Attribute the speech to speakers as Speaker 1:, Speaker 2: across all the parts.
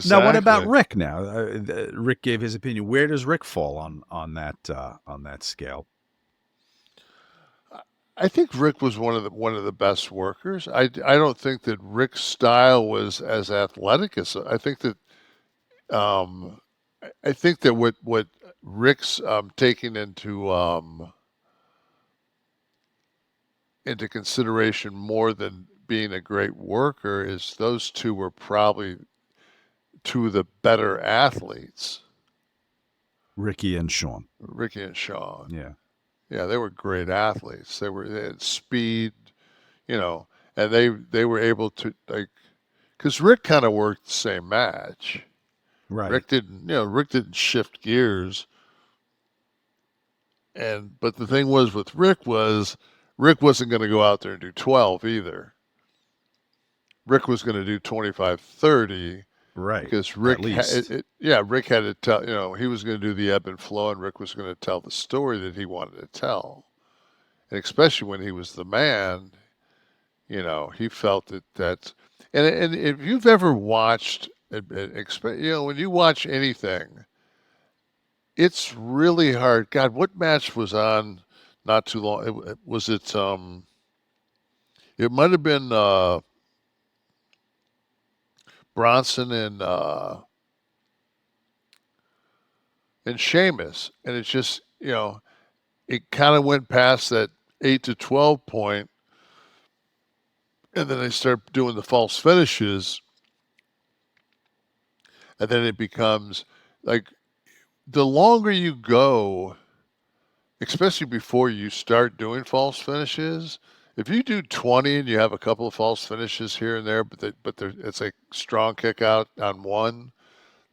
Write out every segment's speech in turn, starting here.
Speaker 1: Now, what about
Speaker 2: Exactly.
Speaker 1: Rick? Now, Rick gave his opinion. Where does Rick fall on that scale?
Speaker 2: I think Rick was one of the best workers. I don't think that Rick's style was as athletic as I think that um, I think that what Rick's taking into consideration more than being a great worker is those two were probably two of the better athletes,
Speaker 1: Ricky and Sean.
Speaker 2: Ricky and Shawn.
Speaker 1: Yeah.
Speaker 2: Yeah, they were great athletes. They had speed, you know, and they were able to like because Rick kind of worked the same match.
Speaker 1: Right.
Speaker 2: Rick didn't shift gears. And but the thing was with Rick wasn't going to go out there and do 12 either. Rick was going to do 25, 30
Speaker 1: Right.
Speaker 2: because
Speaker 1: At least.
Speaker 2: Rick had to tell, he was going to do the ebb and flow and Rick was going to tell the story that he wanted to tell. And especially when he was the man, he felt and if you've ever watched, when you watch anything, it's really hard. God, what match was on not too long? It might have been Bronson and Sheamus, and it's just it kind of went past that 8 to 12 point, and then they start doing the false finishes, and then it becomes like the longer you go, especially before you start doing false finishes. If you do 20 and you have a couple of false finishes here and there, it's a strong kick out on one,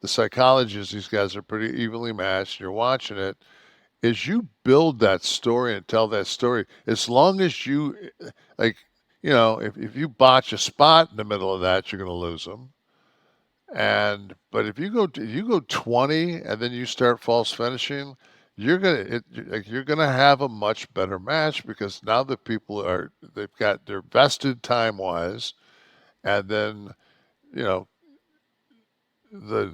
Speaker 2: the psychology is these guys are pretty evenly matched. You're watching it. As you build that story and tell that story, as long as you, like, if you botch a spot in the middle of that, you're going to lose them. But if you go 20 and then you start false finishing, you're gonna have a much better match because now the people they're vested time wise, and then you know the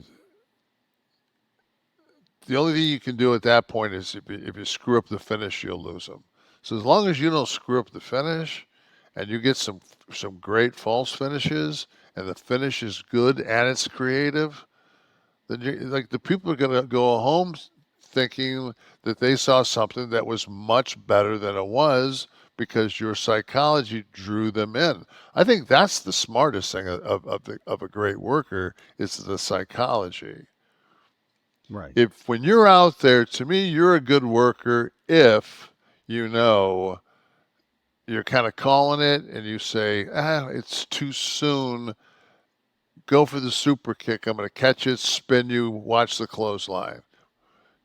Speaker 2: the only thing you can do at that point is if you screw up the finish, you'll lose them. So as long as you don't screw up the finish, and you get some great false finishes, and the finish is good and it's creative, then like the people are gonna go home thinking that they saw something that was much better than it was because your psychology drew them in. I think that's the smartest thing of a great worker is the psychology.
Speaker 1: Right.
Speaker 2: If when you're out there, to me, you're a good worker if you know you're kind of calling it and you say, it's too soon. Go for the super kick. I'm going to catch it, spin you, watch the clothesline.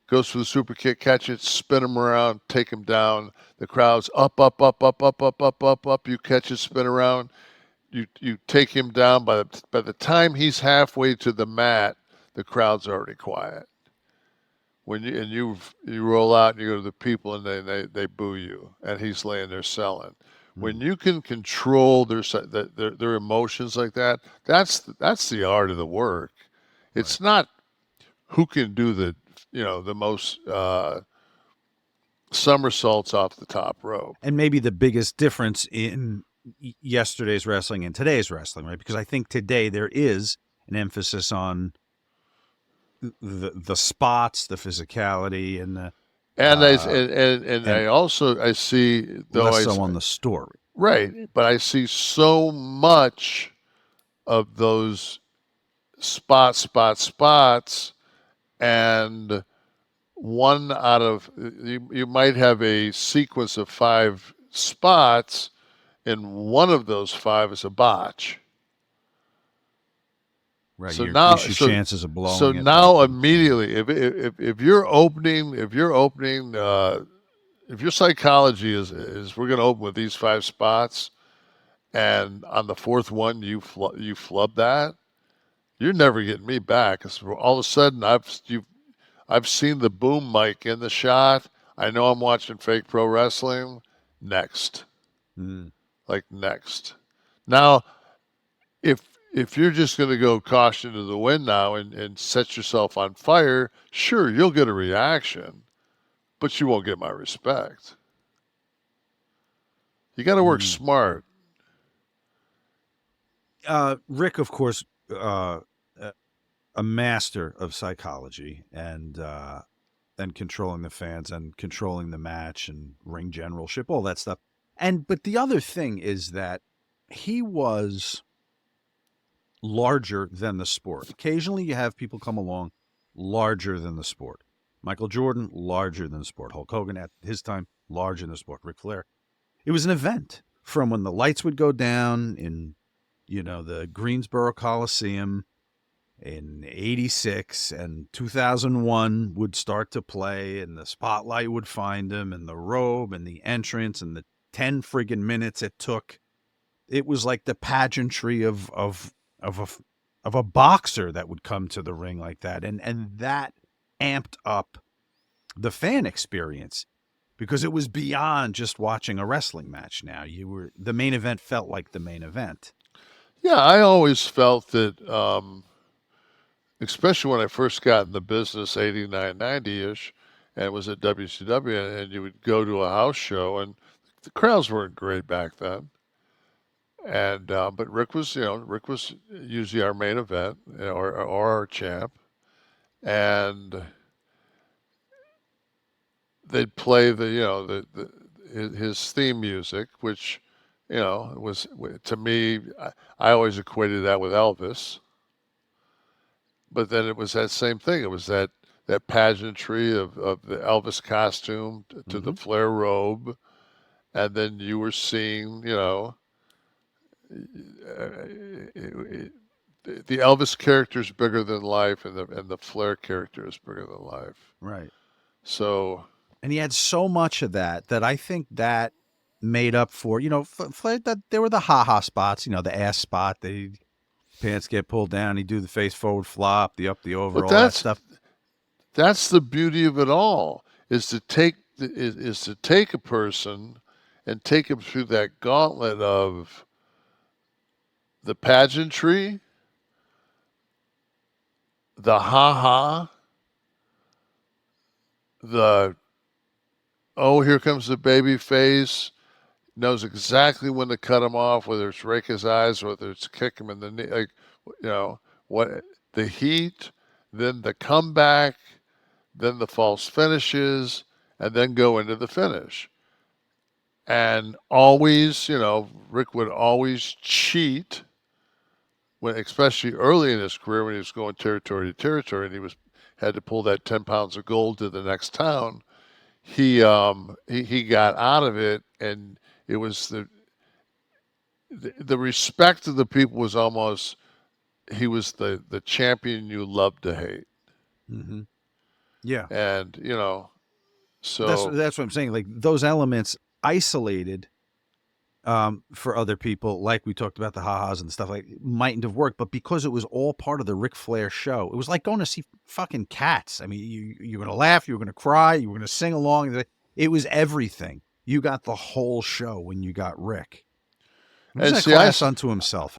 Speaker 2: Goes for the super kick, catch it, spin him around, take him down. The crowd's up, up, up, up, up, up, up, up, up. You catch it, spin around. You take him down. By the time he's halfway to the mat, the crowd's already quiet. You roll out and you go to the people and they boo you and he's laying there selling. When
Speaker 1: Mm.
Speaker 2: you can control their emotions like that, that's the art of the work.
Speaker 1: Right.
Speaker 2: It's not who can do the most somersaults off the top rope.
Speaker 1: And maybe the biggest difference in yesterday's wrestling and today's wrestling, right? Because I think today there is an emphasis on the spots, the physicality, and the
Speaker 2: And I
Speaker 1: uh,
Speaker 2: and
Speaker 1: and
Speaker 2: I see though
Speaker 1: less
Speaker 2: I
Speaker 1: so on the story.
Speaker 2: right, but I see so much of those spots, and one out of you might have a sequence of five spots, and one of those five is a botch.
Speaker 1: Right.
Speaker 2: So
Speaker 1: You
Speaker 2: now,
Speaker 1: increase your
Speaker 2: so
Speaker 1: chances of
Speaker 2: so
Speaker 1: blowing it by
Speaker 2: now
Speaker 1: 10%.
Speaker 2: immediately, if your psychology is we're going to open with these five spots, and on the fourth one you flub that, you're never getting me back. 'Cause all of a sudden I've seen the boom mic in the shot. I know I'm watching fake pro wrestling. Next,
Speaker 1: Mm.
Speaker 2: like next. Now, if if you're just going to go caution to the wind now and set yourself on fire, sure, you'll get a reaction, but you won't get my respect. You got to work smart.
Speaker 1: Rick, of course, a master of psychology and controlling the fans and controlling the match and ring generalship, all that stuff. But the other thing is that he was larger than the sport. Occasionally you have people come along larger than the sport. Michael Jordan, larger than the sport. Hulk Hogan at his time, larger than the sport. Ric Flair. It was an event from when the lights would go down in, the Greensboro Coliseum in 86 and 2001 would start to play and the spotlight would find him and the robe and the entrance and the 10 friggin' minutes it took. It was like the pageantry of a boxer that would come to the ring like that. And that amped up the fan experience because it was beyond just watching a wrestling match. Now the main event felt like the main event.
Speaker 2: Yeah, I always felt that, especially when I first got in the business, 89, 90-ish, and it was at WCW, and you would go to a house show, and the crowds weren't great back then. And but Rick was usually our main event, or our champ, and they'd play his theme music, which was, to me, I always equated that with Elvis. But then it was that same thing. It was that pageantry of the Elvis costume to the Flair robe, and then you were seeing, the Elvis character is bigger than life, and the Flair character is bigger than life.
Speaker 1: Right.
Speaker 2: So,
Speaker 1: and he had so much of that I think that made up for, Flair, that there were the ha-ha spots, the ass spot, the pants get pulled down, he'd do the face forward flop, the up, the over, all that stuff.
Speaker 2: That's the beauty of it all, is to take a person and take him through that gauntlet of the pageantry, the ha-ha, the, oh, here comes the baby face, knows exactly when to cut him off, whether it's rake his eyes, whether it's kick him in the knee, what the heat, then the comeback, then the false finishes, and then go into the finish. And always, Rick would always cheat, especially early in his career when he was going territory to territory, and he had to pull that 10 pounds of gold to the next town. He got out of it, and it was the respect of the people was almost, he was the champion you loved to hate.
Speaker 1: Mm-hmm. Yeah.
Speaker 2: And, so
Speaker 1: that's what I'm saying. Like those elements isolated for other people, like we talked about the ha-has and stuff, like mightn't have worked, but because it was all part of the Ric Flair show, it was like going to see fucking Cats. I mean, you're going to laugh, you're going to cry, you were going to sing along. It was everything. You got the whole show when you got Rick. It was a class unto himself.